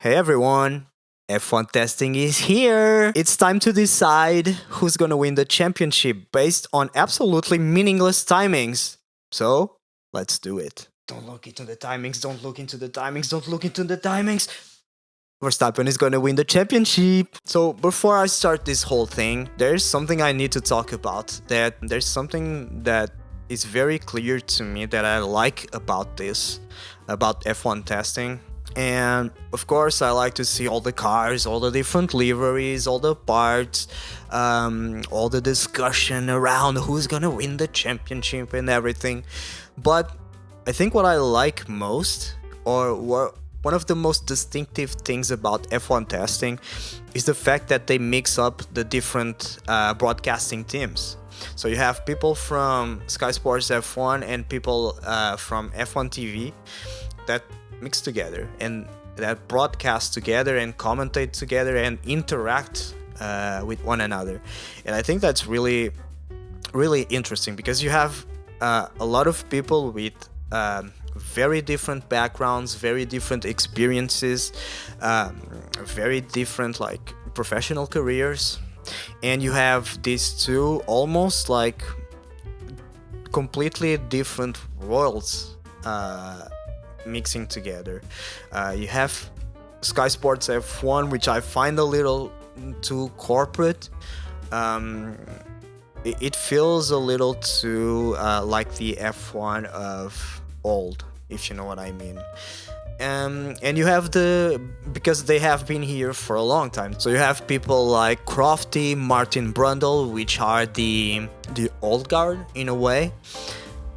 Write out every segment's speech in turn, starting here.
Hey everyone, F1 testing is here. It's time to decide who's gonna win the championship based on absolutely meaningless timings. So, let's do it. Don't look into the timings, don't look into the timings, don't look into the timings. Verstappen is gonna win the championship. So, before I start this whole thing, there's something I need to talk about. There's something that is very clear to me that I like about F1 testing. And of course, I like to see all the cars, all the different liveries, all the parts, all the discussion around who's gonna win the championship and everything. But I think what I like most, one of the most distinctive things about F1 testing, is the fact that they mix up the different broadcasting teams. So you have people from Sky Sports F1 and people from F1 TV that mix together and that broadcast together and commentate together and interact with one another. And I think that's really, really interesting because you have a lot of people with very different backgrounds, very different experiences, very different like professional careers. And you have these two almost like completely different worlds mixing together. You have Sky Sports F1, which I find a little too corporate. It feels a little too like the F1 of old, if you know what I mean. And you have because they have been here for a long time. So you have people like Crofty, Martin Brundle, which are the old guard in a way.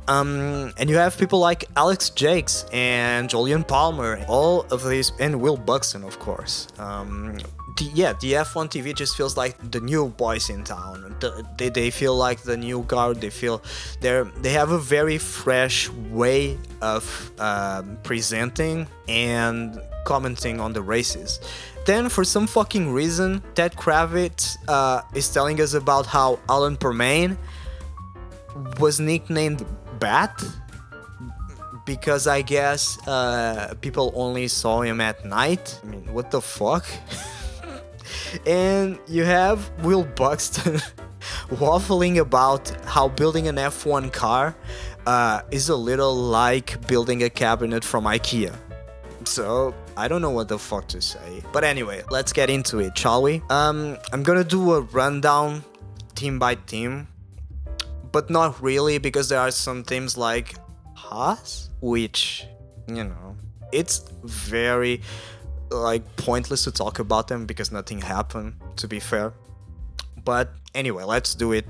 And you have people like Alex Jakes and Julian Palmer, all of these, and Will Buxton, of course. The F1 TV just feels like the new boys in town. They feel like the new guard. They have a very fresh way of presenting and commenting on the races. Then, for some fucking reason, Ted Kravitz is telling us about how Alan Permain was nicknamed Bat because I guess people only saw him at night. I mean, what the fuck? And you have Will Buxton waffling about how building an F1 car is a little like building a cabinet from IKEA. So, I don't know what the fuck to say. But anyway, let's get into it, shall we? I'm gonna do a rundown team by team, but not really, because there are some teams like Haas, which, it's very pointless to talk about them because nothing happened, to be fair. But anyway, let's do it.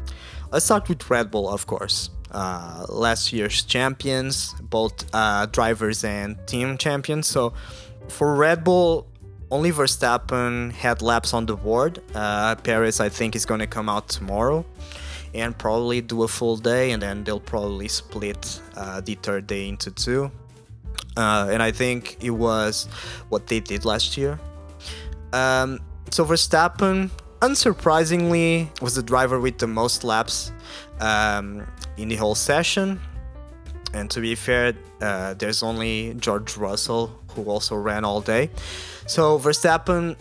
Let's start with Red Bull, of course. Last year's champions, both drivers and team champions. So for Red Bull, only Verstappen had laps on the board. Perez, I think, is going to come out tomorrow and probably do a full day, and then they'll probably split the third day into two. And I think it was what they did last year. So Verstappen, unsurprisingly, was the driver with the most laps in the whole session. And to be fair, there's only George Russell who also ran all day. So Verstappen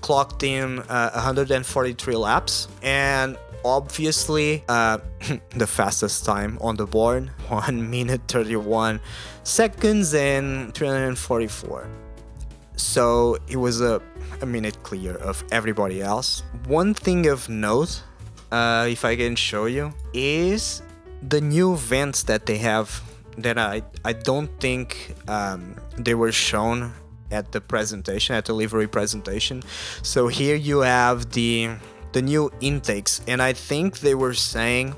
clocked in 143 laps, and obviously the fastest time on the board, 1 minute 31 seconds and 344. So it was a minute clear of everybody else. One thing of note, if I can show you, is the new vents that they have that I don't think they were shown at the presentation, at the livery presentation. So here you have the new intakes, and I think they were saying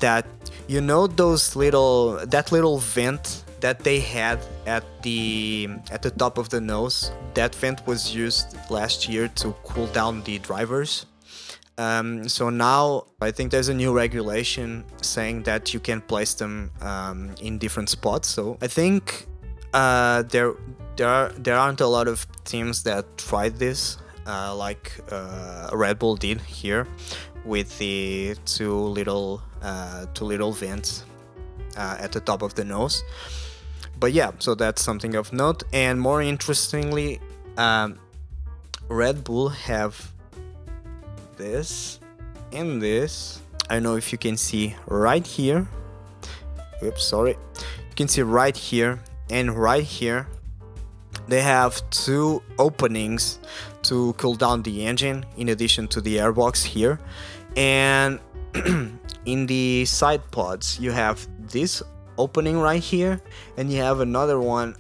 that that little vent that they had at the top of the nose, that vent was used last year to cool down the drivers. So now I think there's a new regulation saying that you can place them in different spots. So I think there aren't a lot of teams that tried this, like Red Bull did here with the two little vents at the top of the nose. But yeah, so that's something of note. And more interestingly, um, Red Bull have this and this. I don't know if you can see right here. Oops, sorry. You can see right here and right here. They have two openings to cool down the engine in addition to the airbox here. And in the side pods, you have this opening right here, and you have another one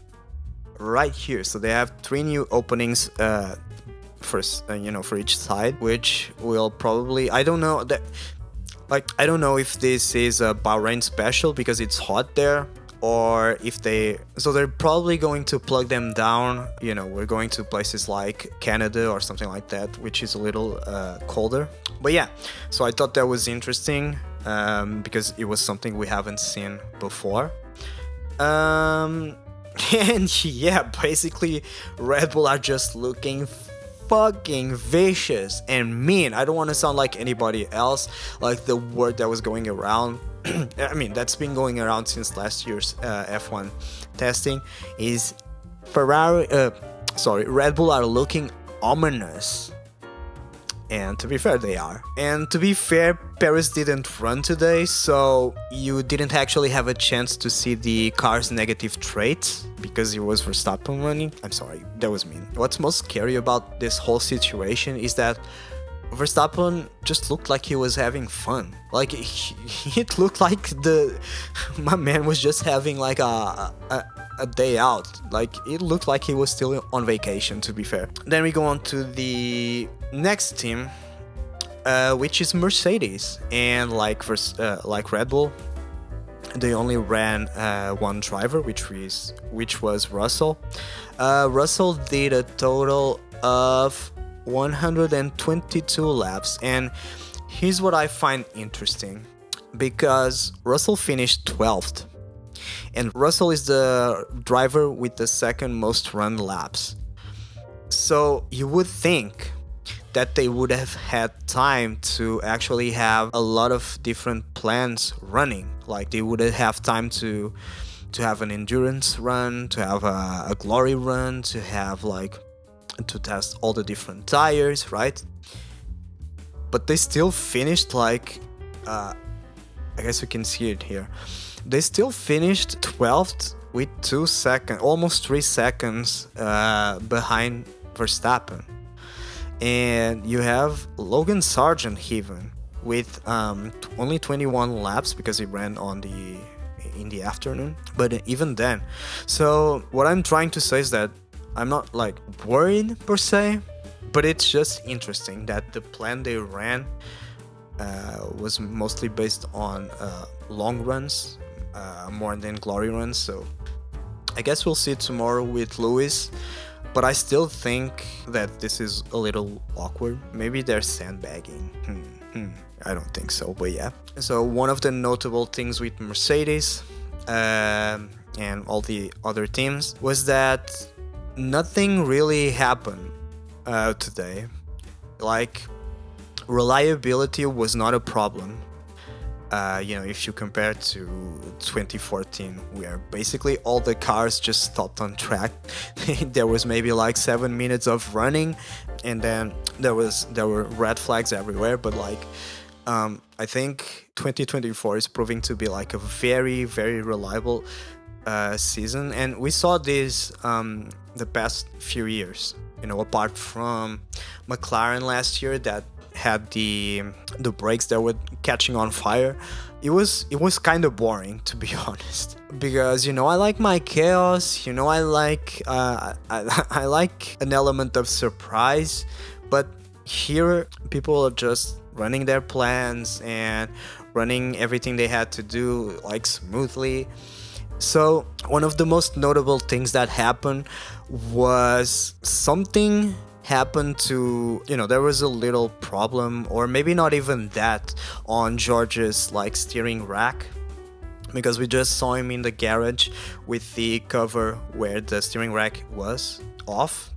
right here. So they have three new openings for each side, which will probably, I don't know if this is a Bahrain special because it's hot there, or if they're probably going to plug them down. We're going to places like Canada or something like that, which is a little colder. But yeah, so I thought that was interesting because it was something we haven't seen before. And yeah, basically Red Bull are just looking fucking vicious and mean. I don't want to sound like anybody else, like the word that was going around. I mean, that's been going around since last year's F1 testing, is Red Bull are looking ominous. And to be fair, they are. And to be fair, Paris didn't run today, so you didn't actually have a chance to see the car's negative traits because it was Verstappen running. I'm sorry, that was mean. What's most scary about this whole situation is that Verstappen just looked like he was having fun. Like, it looked like my man was just having like a day out. Like, it looked like he was still on vacation, to be fair. Then we go on to the next team, which is Mercedes. And like Red Bull, they only ran one driver, which was Russell. Russell did a total of 122 laps, and here's what I find interesting, because Russell finished 12th, and Russell is the driver with the second most run laps. So you would think that they would have had time to actually have a lot of different plans running. Like, they would have time to have an endurance run, to have a glory run, to have to test all the different tires, right? But they still finished I guess you can see it here. They still finished 12th with 2 seconds, almost 3 seconds behind Verstappen. And you have Logan Sargeant even with only 21 laps because he ran in the afternoon. But even then, so what I'm trying to say is that I'm not worried per se, but it's just interesting that the plan they ran was mostly based on long runs more than glory runs. So I guess we'll see tomorrow with Lewis, but I still think that this is a little awkward. Maybe they're sandbagging. I don't think so, but yeah. So one of the notable things with Mercedes and all the other teams was that nothing really happened today. Reliability was not a problem. If you compare to 2014, where basically all the cars just stopped on track. There was maybe 7 minutes of running, and then there were red flags everywhere. But I think 2024 is proving to be a very, very reliable season, and we saw this the past few years, apart from McLaren last year that had the brakes that were catching on fire. It was kind of boring, to be honest, because I like my chaos, I like I like an element of surprise, but here people are just running their plans and running everything they had to do smoothly. So one of the most notable things that happened was something happened to, there was a little problem, or maybe not even that, on George's steering rack, because we just saw him in the garage with the cover where the steering rack was off,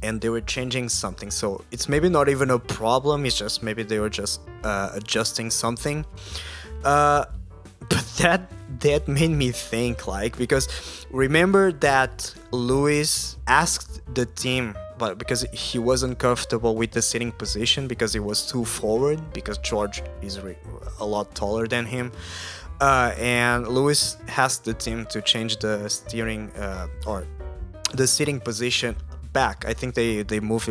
and they were changing something. So it's maybe not even a problem, it's just maybe they were just adjusting something. But that that made me think, like, because remember that Lewis asked the team, but because he wasn't comfortable with the sitting position because he was too forward, because George is a lot taller than him. And Lewis asked the team to change the steering or the sitting position back. I think they moved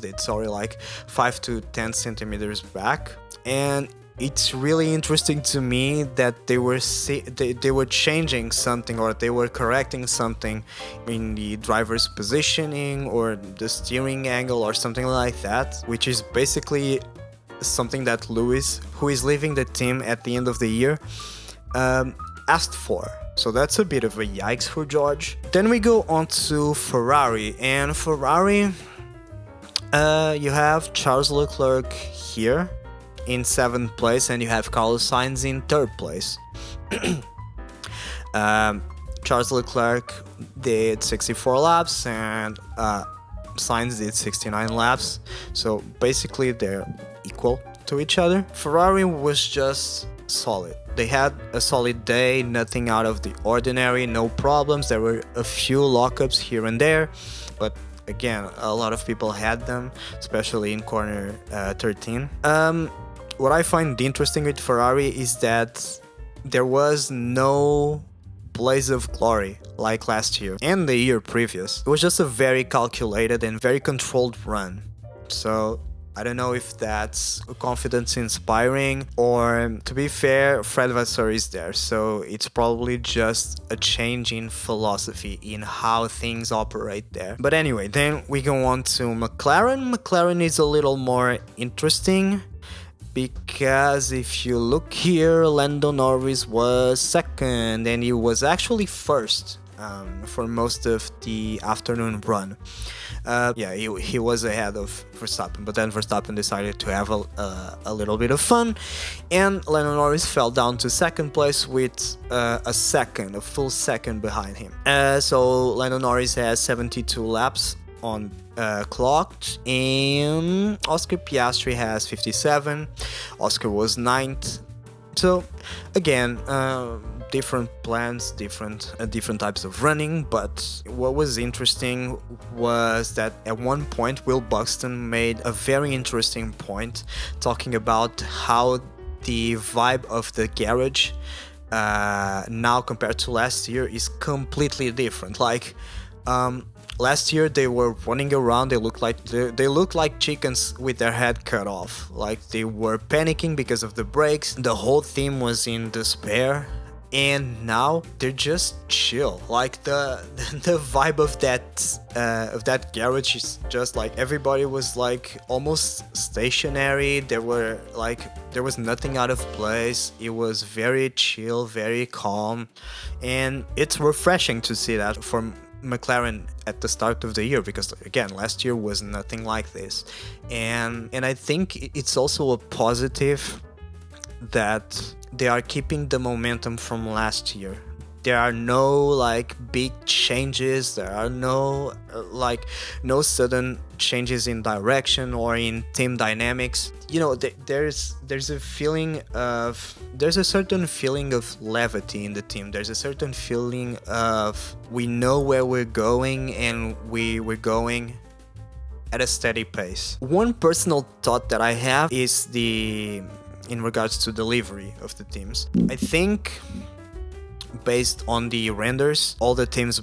it, sorry, like 5 to 10 centimeters back. And it's really interesting to me that they were changing something, or they were correcting something in the driver's positioning or the steering angle or something like that, which is basically something that Lewis, who is leaving the team at the end of the year, asked for. So that's a bit of a yikes for George. Then we go on to Ferrari, and Ferrari, you have Charles Leclerc here in 7th place, and you have Carlos Sainz in 3rd place. Charles Leclerc did 64 laps and Sainz did 69 laps, so basically they're equal to each other. Ferrari was just solid. They had a solid day, nothing out of the ordinary, no problems. There were a few lockups here and there, but again, a lot of people had them, especially in corner 13. What I find interesting with Ferrari is that there was no blaze of glory like last year and the year previous. It was just a very calculated and very controlled run. So I don't know if that's confidence inspiring, or, to be fair, Fred Vasseur is there, so it's probably just a change in philosophy in how things operate there. But anyway, then we go on to McLaren. McLaren is a little more interesting, because if you look here, Lando Norris was 2nd and he was actually 1st for most of the afternoon run. He was ahead of Verstappen, but then Verstappen decided to have a little bit of fun, and Lando Norris fell down to 2nd place with a full second behind him. So Lando Norris has 72 laps on clocked, and Oscar Piastri has 57. Oscar was 9th. So again, different plans, different types of running, but what was interesting was that at one point Will Buxton made a very interesting point, talking about how the vibe of the garage now compared to last year is completely different. Like last year they were running around, they looked like chickens with their head cut off. Like they were panicking because of the brakes. The whole team was in despair. And now they're just chill. Like the vibe of that garage is just like everybody was like almost stationary. There was nothing out of place. It was very chill, very calm, and it's refreshing to see that from McLaren at the start of the year, because again, last year was nothing like this, and I think it's also a positive that they are keeping the momentum from last year. There are no like big changes. There are no sudden changes in direction or in team dynamics. You know, there's a certain feeling of levity in the team. There's a certain feeling of we know where we're going, and we're going at a steady pace. One personal thought that I have is in regards to delivery of the teams. I think based on the renders, all the teams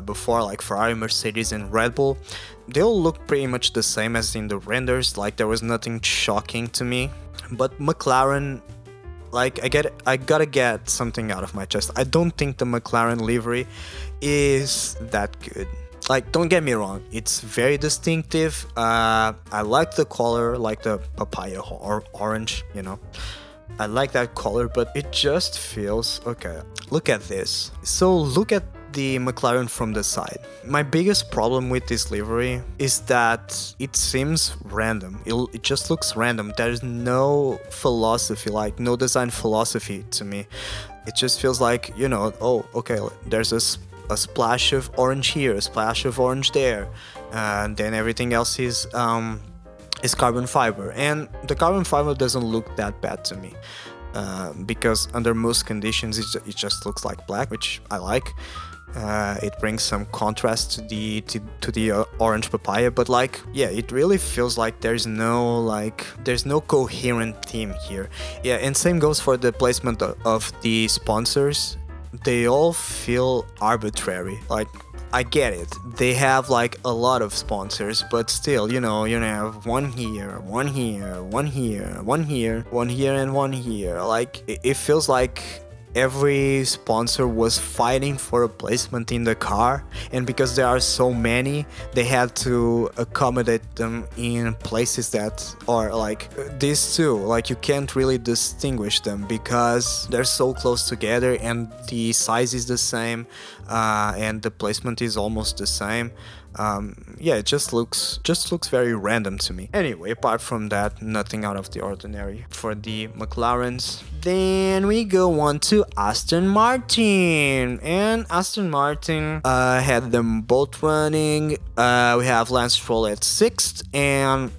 before, like Ferrari, Mercedes and Red Bull, they all look pretty much the same as in the renders. Like there was nothing shocking to me. But McLaren, like I gotta get something out of my chest. I don't think the McLaren livery is that good. Like, don't get me wrong, it's very distinctive. I like the color, like the papaya or orange, you know. I like that color, but it just feels okay. Look at this. So look at the McLaren from the side. My biggest problem with this livery is that it seems random. It just looks random. There's no philosophy, like no design philosophy to me. It just feels like, you know, oh, okay, there's a splash of orange here, a splash of orange there, and then everything else is carbon fiber, and the carbon fiber doesn't look that bad to me. because under most conditions it just looks like black, which I like. It brings some contrast to the orange papaya, but like, yeah, it really feels like there's no coherent theme here. Yeah, and same goes for the placement of the sponsors. They all feel arbitrary. Like, I get it, they have like a lot of sponsors, but still, you have one here, one here, one here, one here, one here, and one here. Like, it feels like every sponsor was fighting for a placement in the car, and because there are so many, they had to accommodate them in places that are like these two. Like, you can't really distinguish them because they're so close together, and the size is the same, and the placement is almost the same. Yeah, it just looks very random to me. Anyway, apart from that, nothing out of the ordinary for the McLarens. Then we go on to Aston Martin, and Aston Martin had them both running. We have Lance Stroll at 6th, and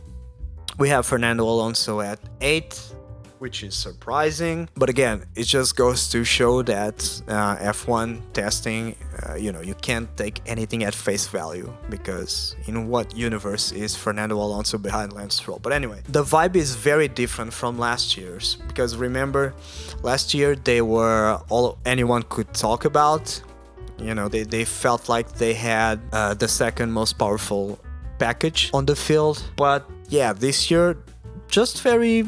we have Fernando Alonso at 8th, which is surprising. But again, it just goes to show that F1 testing, you can't take anything at face value, because in what universe is Fernando Alonso behind Lance Stroll? But anyway, the vibe is very different from last year's, because remember, last year they were all anyone could talk about. They felt like they had the second most powerful package on the field. But yeah, this year, just very,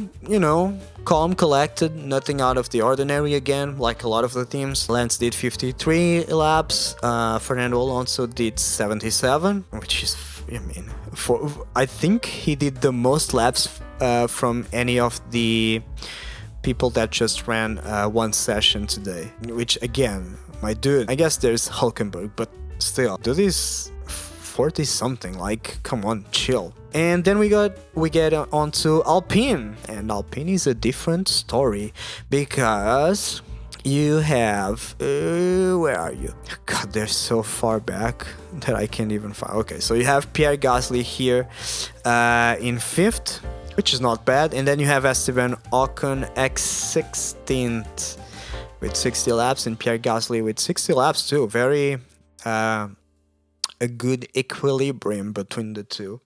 calm, collected, nothing out of the ordinary again, like a lot of the teams. Lance did 53 laps, Fernando Alonso did 77, which is, I think he did the most laps from any of the people that just ran one session today, which again, my dude, I guess there's Hulkenberg, but still, dude is 40 something, like, come on, chill. And then we get onto Alpine, and Alpine is a different story, because you have where are you? God, they're so far back that I can't even find. Okay, so you have Pierre Gasly here in 5th, which is not bad, and then you have Esteban Ocon at 16th with 60 laps, and Pierre Gasly with 60 laps too. Very a good equilibrium between the two.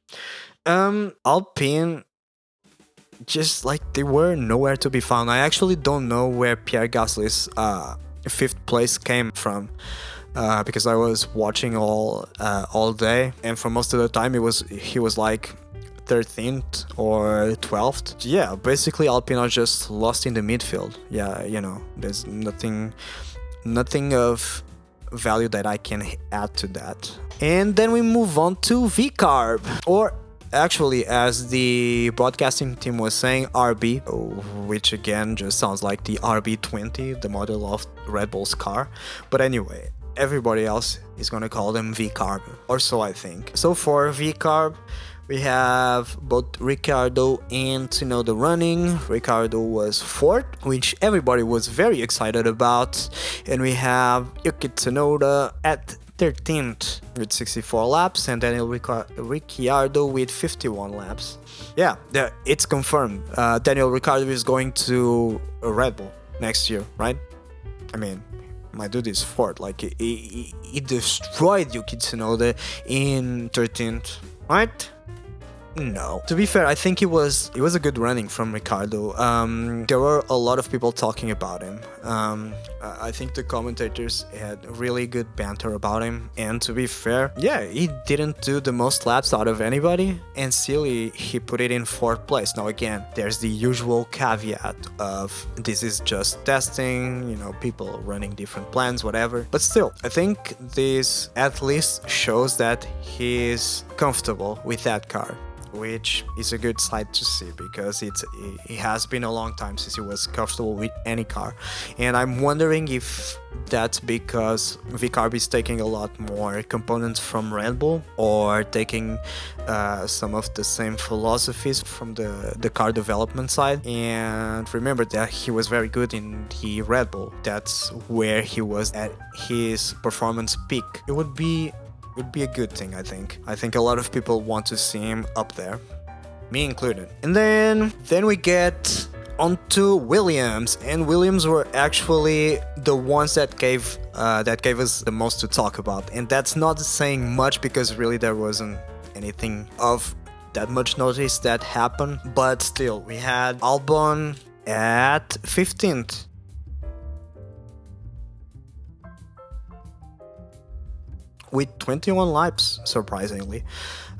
Alpine, just like, they were nowhere to be found. I actually don't know where Pierre Gasly's 5th place came from, because I was watching all day, and for most of the time he was like 13th or 12th. Yeah, basically Alpine are just lost in the midfield. Yeah, there's nothing of value that I can add to that. And then we move on to VCARB, or actually, as the broadcasting team was saying, RB, which again just sounds like the RB20, the model of Red Bull's car. But anyway, everybody else is gonna call them VCARB, or so I think. So for VCARB, we have both Ricciardo and Tsunoda running. Ricciardo was 4th, which everybody was very excited about. And we have Yuki Tsunoda at 13th with 64 laps, and Daniel Ricciardo with 51 laps. Yeah, it's confirmed. Daniel Ricciardo is going to Red Bull next year, right? I mean, my dude is 4th. Like, he destroyed Yuki Tsunoda in 13th, right? No. To be fair, I think it was a good running from Ricciardo. There were a lot of people talking about him. I think the commentators had really good banter about him. And to be fair, yeah, he didn't do the most laps out of anybody. And still, he put it in 4th place. Now again, there's the usual caveat of this is just testing, people running different plans, whatever. But still, I think this at least shows that he's comfortable with that car, which is a good sight to see, because it has been a long time since he was comfortable with any car. And I'm wondering if that's because VCARB is taking a lot more components from Red Bull, or taking some of the same philosophies from the car development side. And remember that he was very good in the Red Bull. That's where he was at his performance peak. It would be a good thing, I think. I think a lot of people want to see him up there, me included. And then we get on to Williams, and Williams were actually the ones that gave us the most to talk about, and that's not saying much because really there wasn't anything of that much notice that happened, but still we had Albon at 15th. With 21 laps, surprisingly.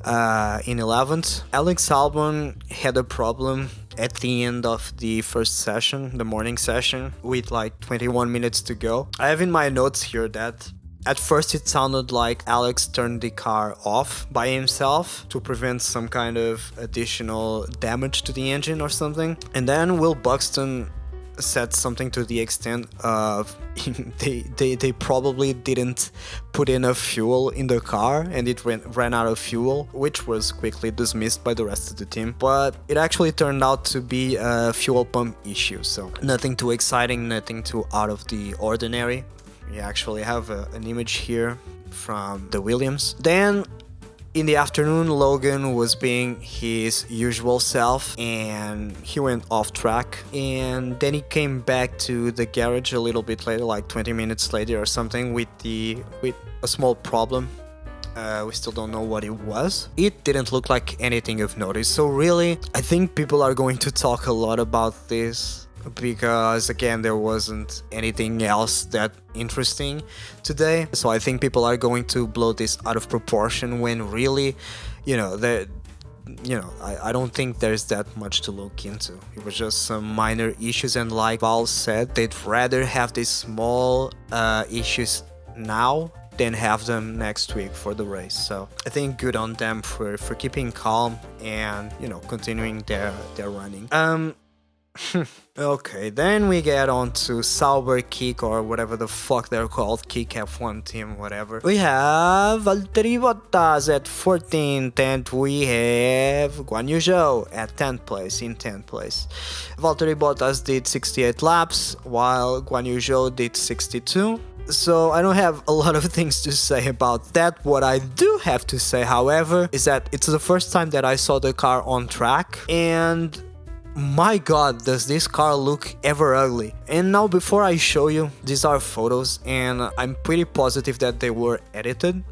In 11th, Alex Albon had a problem at the end of the first session, the morning session, with like 21 minutes to go. I have in my notes here that at first it sounded like Alex turned the car off by himself to prevent some kind of additional damage to the engine or something. And then Will Buxton said something to the extent of they probably didn't put enough fuel in the car and it ran out of fuel, which was quickly dismissed by the rest of the team. But it actually turned out to be a fuel pump issue, so nothing too exciting, nothing too out of the ordinary. We actually have an image here from the Williams. Then in the afternoon, Logan was being his usual self and he went off track, and then he came back to the garage a little bit later, like 20 minutes later or something, with a small problem. We still don't know what it was. It didn't look like anything of notice, so really I think people are going to talk a lot about this because again there wasn't anything else that interesting today, so I think people are going to blow this out of proportion when really, I don't think there's that much to look into. It was just some minor issues, and like Val said, they'd rather have these small issues now than have them next week for the race. So I think good on them for keeping calm and continuing their running. Okay, then we get on to Sauber, Kick, or whatever the fuck they're called, Kick F1 team, whatever. We have Valtteri Bottas at 14th, and we have Guan Yu Zhou at 10th place, in 10th place. Valtteri Bottas did 68 laps, while Guan Yu Zhou did 62. So I don't have a lot of things to say about that. What I do have to say, however, is that it's the first time that I saw the car on track, and my god, does this car look ever ugly. And now before I show you, these are photos and I'm pretty positive that they were edited,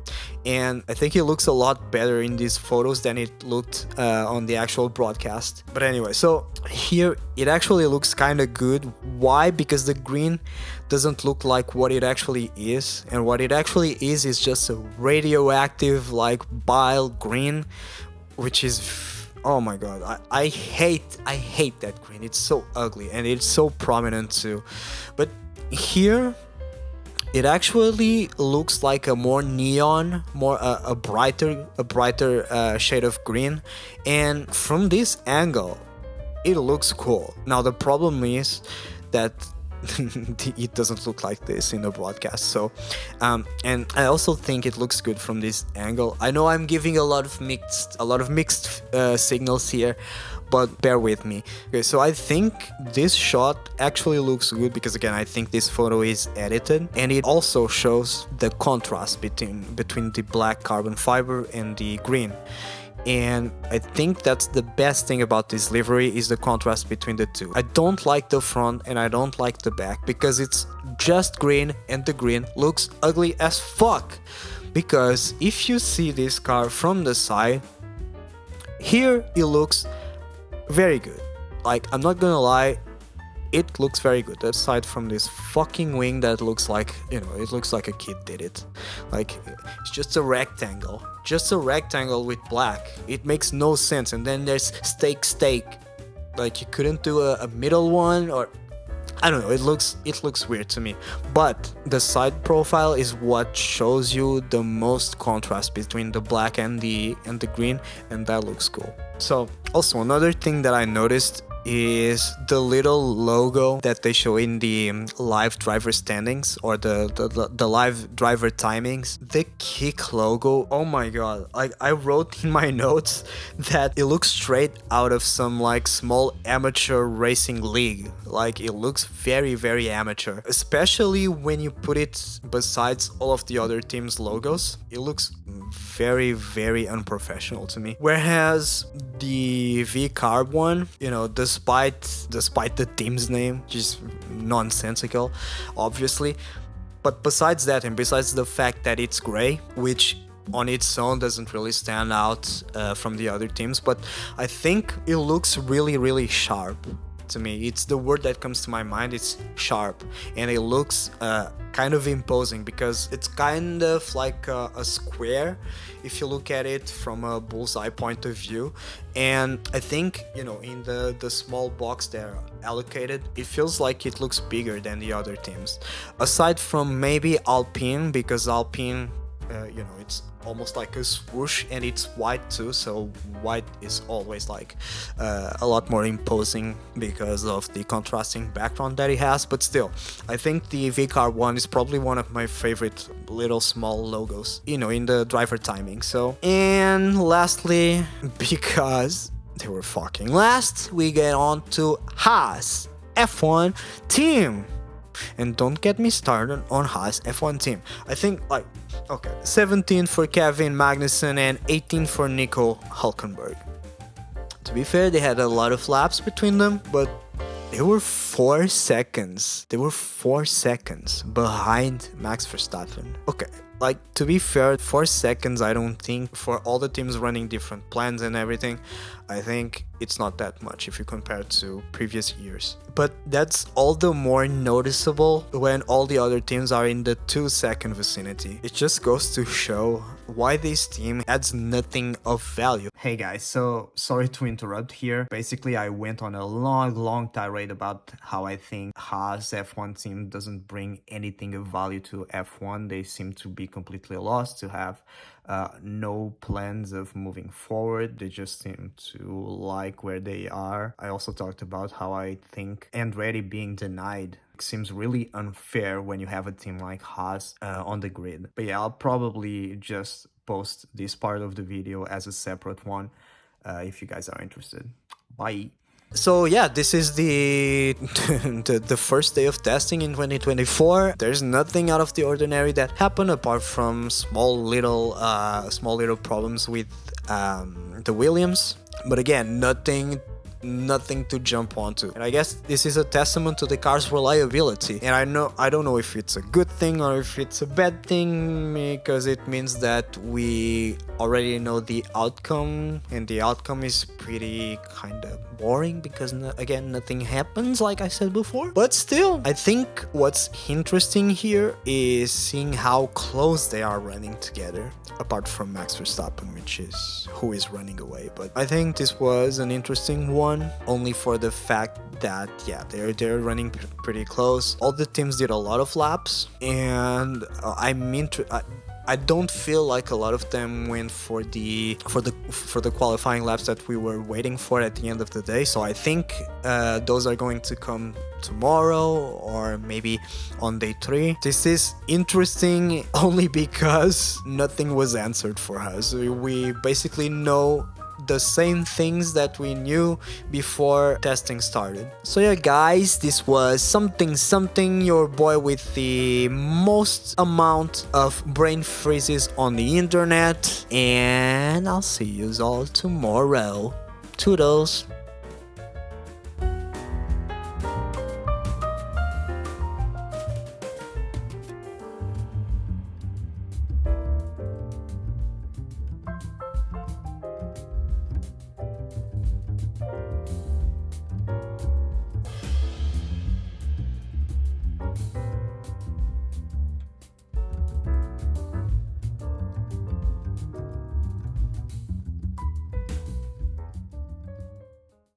and I think it looks a lot better in these photos than it looked on the actual broadcast. But anyway, so here it actually looks kind of good. Why? Because the green doesn't look like what it actually is, and what it actually is just a radioactive like bile green, which is, oh my god, I hate that green. It's so ugly and it's so prominent too. But here it actually looks like a more neon, more a brighter shade of green, and from this angle it looks cool. Now the problem is that it doesn't look like this in the broadcast. So and I also think it looks good from this angle. I know I'm giving a lot of mixed signals here, but bear with me. Okay, so I think this shot actually looks good because again I think this photo is edited, and it also shows the contrast between the black carbon fiber and the green. And I think that's the best thing about this livery, is the contrast between the two. I don't like the front and I don't like the back because it's just green, and the green looks ugly as fuck. Because if you see this car from the side, here it looks very good. Like, I'm not gonna lie, it looks very good, aside from this fucking wing that looks like, it looks like a kid did it. Like, it's just a rectangle with black. It makes no sense. And then there's steak. Like, you couldn't do a middle one, or I don't know, it looks weird to me. But the side profile is what shows you the most contrast between the black and the green, and that looks cool. So also another thing that I noticed is the little logo that they show in the live driver standings, or the live driver timings. The Kick logo, oh my god, like I wrote in my notes that it looks straight out of some like small amateur racing league. Like, it looks very, very amateur, especially when you put it besides all of the other teams' logos. It looks very, very unprofessional to me. Whereas the V-Carb one, the despite the team's name, which is nonsensical, obviously. But besides that, and besides the fact that it's gray, which on its own doesn't really stand out from the other teams, but I think it looks really, really sharp to me. It's the word that comes to my mind. It's sharp, and it looks kind of imposing because it's kind of like a square if you look at it from a bullseye point of view. And I think, you know, in the small box they're allocated, it feels like it looks bigger than the other teams, aside from maybe Alpine, because Alpine, you know, it's almost like a swoosh and it's white too, so white is always like a lot more imposing because of the contrasting background that it has. But still, I think the VCAR one is probably one of my favorite little small logos, you know, in the driver timing. So, and lastly, because they were fucking last, we get on to Haas F1 team. And don't get me started on Haas F1 team. I think, like, okay, 17 for Kevin Magnussen and 18 for Nico Hülkenberg. To be fair, they had a lot of laps between them, but they were 4 seconds. They were 4 seconds behind Max Verstappen. Okay, like, to be fair, 4 seconds, I don't think, for all the teams running different plans and everything, I think it's not that much if you compare to previous years. But that's all the more noticeable when all the other teams are in the 2-second vicinity. It just goes to show why this team adds nothing of value. Hey guys, so sorry to interrupt here. Basically, I went on a long tirade about how I think Haas F1 team doesn't bring anything of value to F1. They seem to be completely lost, to have no plans of moving forward. They just seem to like where they are. I also talked about how I think Andretti being denied seems really unfair when you have a team like Haas on the grid. But yeah, I'll probably just post this part of the video as a separate one if you guys are interested. Bye. So yeah, this is the first day of testing in 2024. There's nothing out of the ordinary that happened apart from small little problems with the Williams. But again, nothing to jump onto. And I guess this is a testament to the car's reliability. And I don't know if it's a good thing or if it's a bad thing, because it means that we already know the outcome, and the outcome is pretty kind of boring because again, nothing happens, like I said before. But still, I think what's interesting here is seeing how close they are running together, apart from Max Verstappen, which is who is running away. But I think this was an interesting one, only for the fact that, yeah, they're running pretty close. All the teams did a lot of laps, and I don't feel like a lot of them went for the qualifying laps that we were waiting for at the end of the day. So I think those are going to come tomorrow or maybe on day 3. This is interesting only because nothing was answered for us. We basically know the same things that we knew before testing started. So yeah guys, this was something, your boy with the most amount of brain freezes on the internet, and I'll see you all tomorrow. Toodles.